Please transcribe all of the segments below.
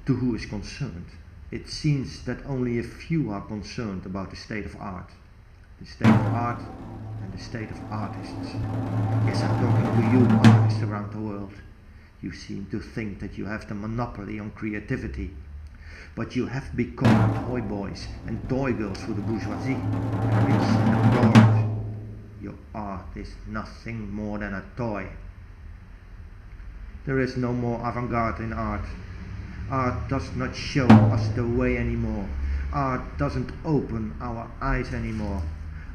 to who is concerned, it seems that only a few are concerned about the state of art. The state of art and the state of artists. Yes, I'm talking to you, artists around the world. You seem to think that you have the monopoly on creativity, but you have become toy boys and toy girls for the bourgeoisie, the rich and the poor. Your art is nothing more than a toy. There is no more avant-garde in art. Art does not show us the way anymore. Art doesn't open our eyes anymore.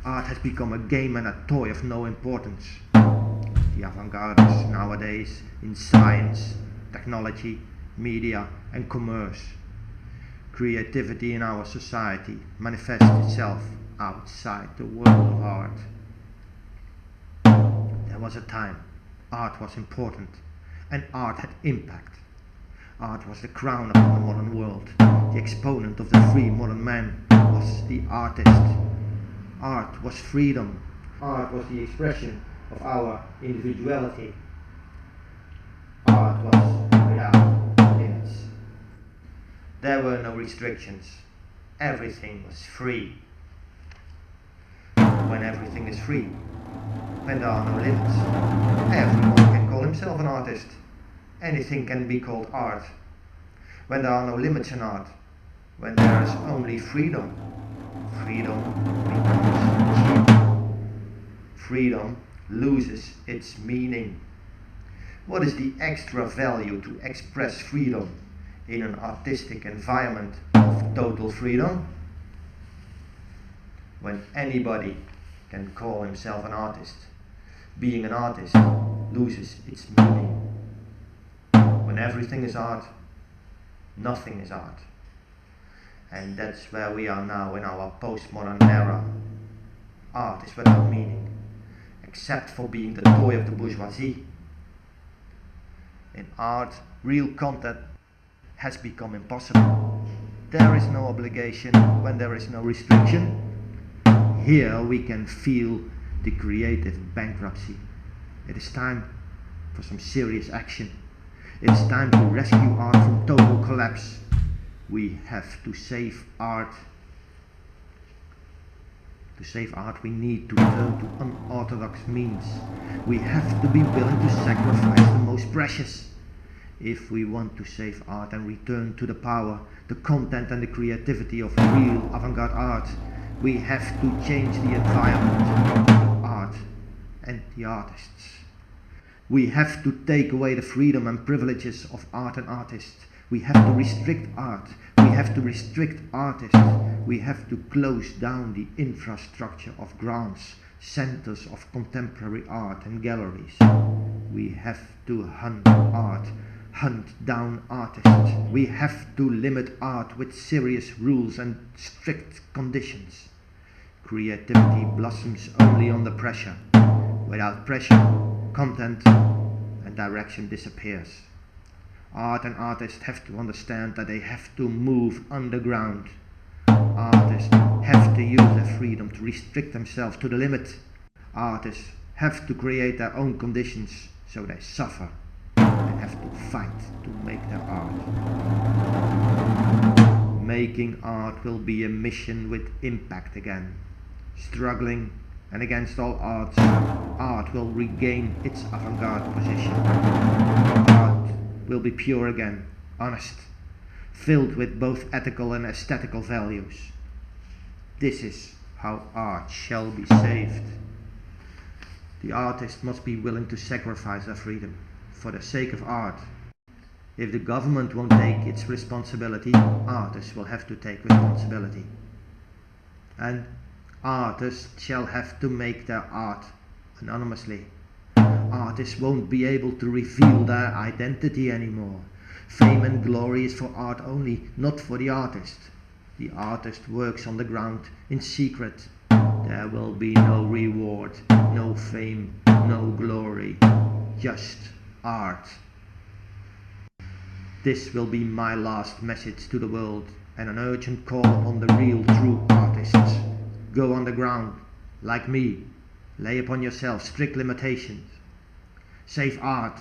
Art has become a game and a toy of no importance. The avant-gardists nowadays in science, technology, media and commerce. Creativity in our society manifests itself outside the world of art. There was a time art was important and art had impact. Art was the crown upon the modern world. The exponent of the free modern man was the artist. Art was freedom. Art was the expression of our individuality. Art was without limits. There were no restrictions. Everything was free. When everything is free, when there are no limits, everyone can call himself an artist. Anything can be called art. When there are no limits in art, when there is only freedom, freedom becomes cheap. Freedom loses its meaning. What is the extra value to express freedom in an artistic environment of total freedom? When anybody can call himself an artist, being an artist loses its meaning. When everything is art, nothing is art. And that's where we are now in our postmodern era. Art is without meaning, except for being the toy of the bourgeoisie. In art, real content has become impossible. There is no obligation when there is no restriction. Here we can feel the creative bankruptcy. It is time for some serious action. It is time to rescue art from total collapse. We have to save art. To save art, we need to turn to unorthodox means. We have to be willing to sacrifice the most precious. If we want to save art and return to the power, the content and the creativity of real avant-garde art, we have to change the environment, the art and the artists. We have to take away the freedom and privileges of art and artists. We have to restrict art. We have to restrict artists. We have to close down the infrastructure of grants, centers of contemporary art and galleries. We have to hunt art, hunt down artists. We have to limit art with serious rules and strict conditions. Creativity blossoms only under pressure. Without pressure, content and direction disappears. Art and artists have to understand that they have to move underground. Artists have to use their freedom to restrict themselves to the limit. Artists have to create their own conditions, so they suffer and have to fight to make their art. Making art will be a mission with impact again. Struggling and against all odds, art will regain its avant-garde position. Art will be pure again, honest, filled with both ethical and aesthetical values. This is how art shall be saved. The artist must be willing to sacrifice their freedom for the sake of art. If the government won't take its responsibility, artists will have to take responsibility. And artists shall have to make their art anonymously. Artists won't be able to reveal their identity anymore. Fame and glory is for art only, not for the artist. The artist works on the ground in secret. There will be no reward, no fame, no glory, just art. This will be my last message to the world, and an urgent call upon the real true artists. Go underground, like me. Lay upon yourself strict limitations. Save art,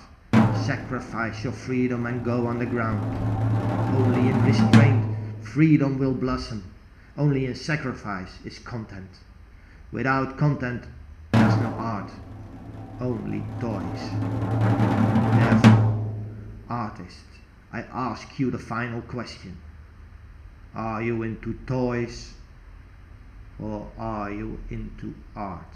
Sacrifice your freedom and go underground. Only in restraint freedom will blossom. Only in sacrifice is content. Without content there's no art, only toys. Therefore, artist, I ask you the final question. Are you into toys or are you into art?